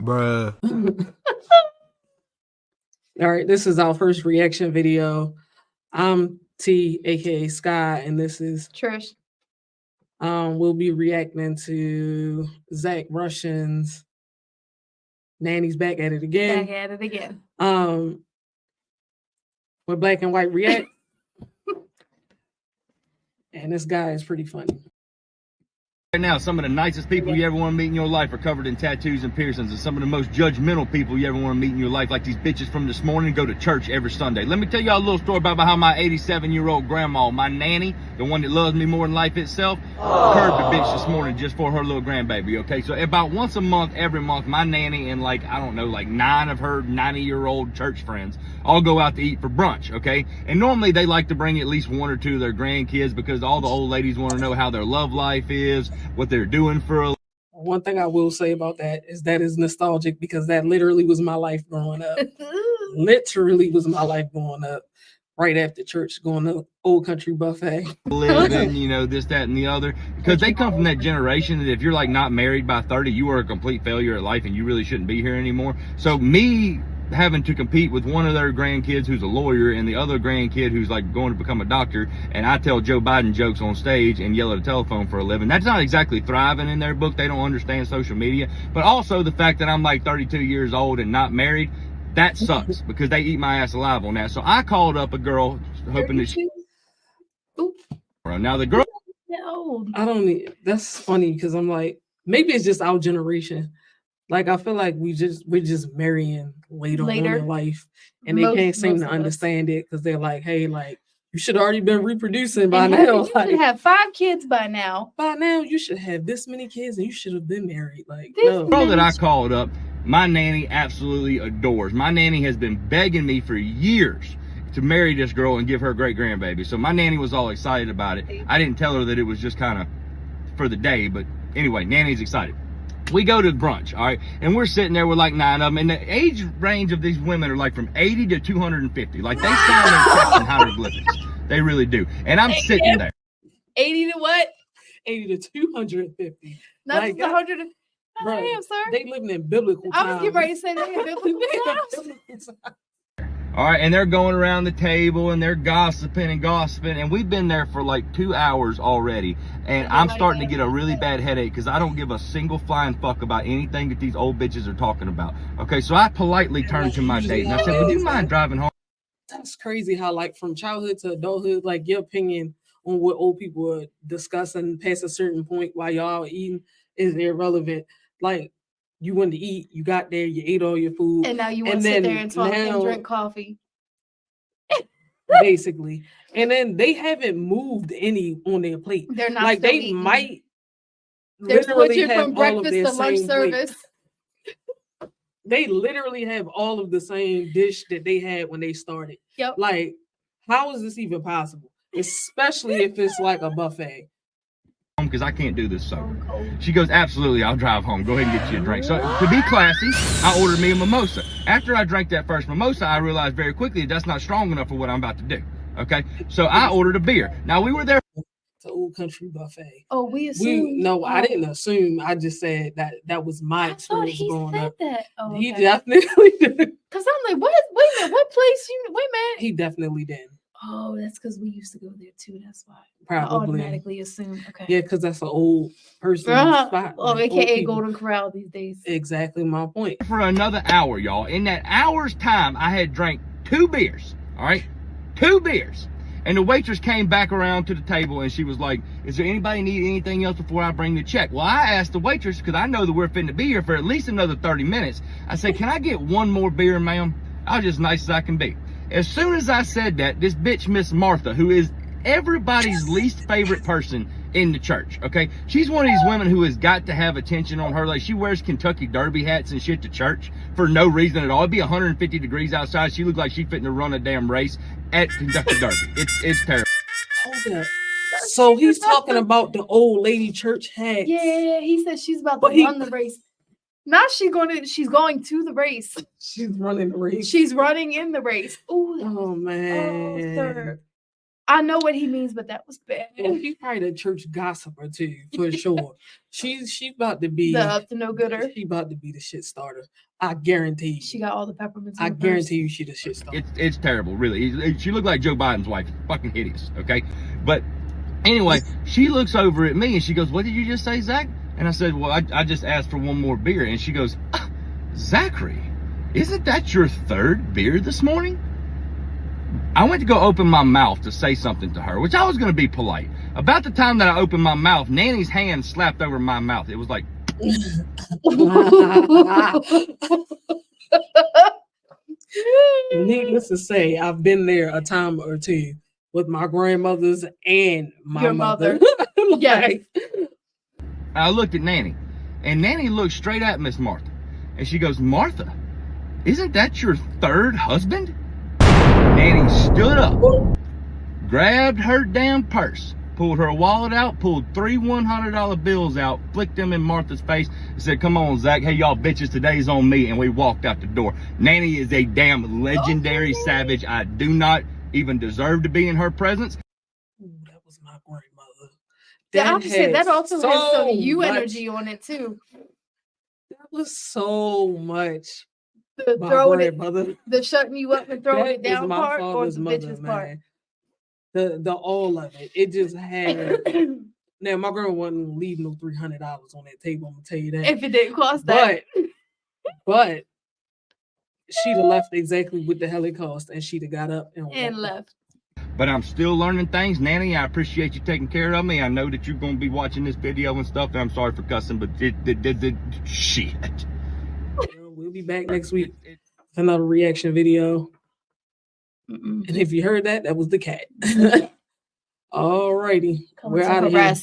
Bruh. All right, this is our first reaction video. I'm T, aka Sky, and this is Trish. We'll be reacting to Zach Russian's Nanny's Back at It Again. Back at it again. With Black and White Reacz. And this guy is pretty funny. Right now, some of the nicest people you ever want to meet in your life are covered in tattoos and piercings, and some of the most judgmental people you ever want to meet in your life, like these bitches from this morning, go to church every Sunday. Let me tell y'all a little story about how my 87-year-old grandma, my nanny, the one that loves me more than life itself, curbed a bitch this morning just for her little grandbaby, okay? So about once a month, every month, my nanny and like 9 of her 90-year-old church friends all go out to eat for brunch, okay? And normally they like to bring at least 1 or 2 of their grandkids because all the old ladies want to know how their love life is, what they're doing for a... One thing I will say about that is nostalgic, because that literally was my life growing up. Literally was my life growing up. Right after church, going to Old Country Buffet. Living, you know, this, that, and the other. Because they come from that generation that if you're like not married by 30, you are a complete failure at life and you really shouldn't be here anymore. So me having to compete with one of their grandkids who's a lawyer and the other grandkid who's like going to become a doctor, and I tell Joe Biden jokes on stage and yell at a telephone for a living, that's not exactly thriving in their book. They don't understand social media. But also the fact that I'm like 32 years old and not married, that sucks because they eat my ass alive on that. So I called up a girl hoping that she... Now the girl... I don't need... That's funny because I'm like, maybe it's just our generation. Like, I feel like we're just marrying later on in life, and they can't seem to understand it because they're like, hey, like, you should already been reproducing by now. You should have 5 kids by now. By now, you should have this many kids and you should have been married. Like, the girl that I called up, my nanny absolutely adores. My nanny has been begging me for years to marry this girl and give her a great grandbaby. So my nanny was all excited about it. I didn't tell her that it was just kind of for the day, but anyway, nanny's excited. We go to brunch, all right, and we're sitting there with like 9 of them, and the age range of these women are like from 80 to 250. Like, they sound their text in hieroglyphics. They really do. And I'm sitting there. 80 to what? 80 to 250. Not like, 100. Damn, sir. They living in biblical times. I was getting ready to say they in biblical times. All right, and they're going around the table and they're gossiping, and we've been there for like 2 hours already, and I'm starting to get a really bad headache because I don't give a single flying fuck about anything that these old bitches are talking about. Okay, so I politely turned to my date and I said, would you mind driving home? That's crazy how, like, from childhood to adulthood, like, your opinion on what old people are discussing past a certain point while y'all eating is irrelevant. Like, you wanted to eat, you got there, you ate all your food, and now you want to sit there and talk and drink coffee. Basically. And then they haven't moved any on their plate. They're not like, they eating. might They're literally switching have from all of breakfast their to lunch same service. plate. They literally have all of the same dish that they had when they started. Yep. Like, how is this even possible? Especially if it's like a buffet. Because I can't do this sober. She goes, absolutely, I'll drive home. Go ahead and get you a drink. So to be classy, I ordered me a mimosa. After I drank that first mimosa, I realized very quickly that's not strong enough for what I'm about to do. Okay, so I ordered a beer. Now we were there. It's an Old Country Buffet. Oh, we assumed. No, I didn't assume. I just said that was my experience growing up. That. Oh, okay. He definitely did. Because I'm like, what? Wait a minute, what place you? Wait a minute. He definitely did. Oh, that's because we used to go there too. That's why. Probably. I automatically assume. Okay. Yeah, because that's an old person spot. Oh, like AKA Golden Corral these days. Exactly my point. For another hour, y'all. In that hour's time, I had drank 2 beers. All right, 2 beers. And the waitress came back around to the table and she was like, is there anybody need anything else before I bring the check? Well, I asked the waitress, because I know that we're fitting to be here for at least another 30 minutes. I said, can I get 1 more beer, ma'am? I was just nice as I can be. As soon as I said that, this bitch, Miss Martha, who is everybody's least favorite person in the church, okay? She's one of these women who has got to have attention on her. Like, she wears Kentucky Derby hats and shit to church for no reason at all. It'd be 150 degrees outside. She looked like she's fitting to run a damn race at Kentucky Derby. It's terrible. Hold up. So he's talking about the old lady church hats. Yeah, he said she's about to run the race. Now she's going to the race. She's running the race. She's running in the race. Ooh, oh man. Oh, sir. I know what he means, but that was bad. And she's probably the church gossiper too, for sure. She's about to be The up to no gooder. She about to be the shit starter. I guarantee you. She got all the peppermints. I guarantee you, she the shit starter. It's terrible, really. She looked like Joe Biden's wife. It's fucking hideous. Okay, but anyway, she looks over at me and she goes, "What did you just say, Zach?" And I said, "Well, I just asked for one more beer." And she goes, "Zachary, isn't that your third beer this morning?" I went to go open my mouth to say something to her, which I was going to be polite. About the time that I opened my mouth, Nanny's hand slapped over my mouth. It was like, needless to say, I've been there a time or two with my grandmothers and my mother. Yes. I looked at Nanny, and Nanny looked straight at Miss Martha, and she goes, "Martha, isn't that your third husband?" Nanny stood up, grabbed her damn purse, pulled her wallet out, pulled 3 $100 bills out, flicked them in Martha's face, and said, "Come on, Zach. Hey, y'all bitches, today's on me." And we walked out the door. Nanny is a damn legendary savage. I do not even deserve to be in her presence. Ooh, that was my grandmother. The opposite. That also has some you much energy on it too. That was so much. The My throwing it, grandmother. the shutting you up and throwing it That is down my part, or father's the mother, bitches man. part. The all of it. It just had. Now my grandma wasn't gonna leave no $300 on that table. I'm gonna tell you that. If it didn't cost that, but she'd have left exactly what the hell it cost, and she'd have got up and left. But I'm still learning things. Nanny, I appreciate you taking care of me. I know that you're going to be watching this video and stuff, and I'm sorry for cussing, but shit. We'll be back next week with another reaction video. And if you heard that, that was the cat. All righty. We're out of here.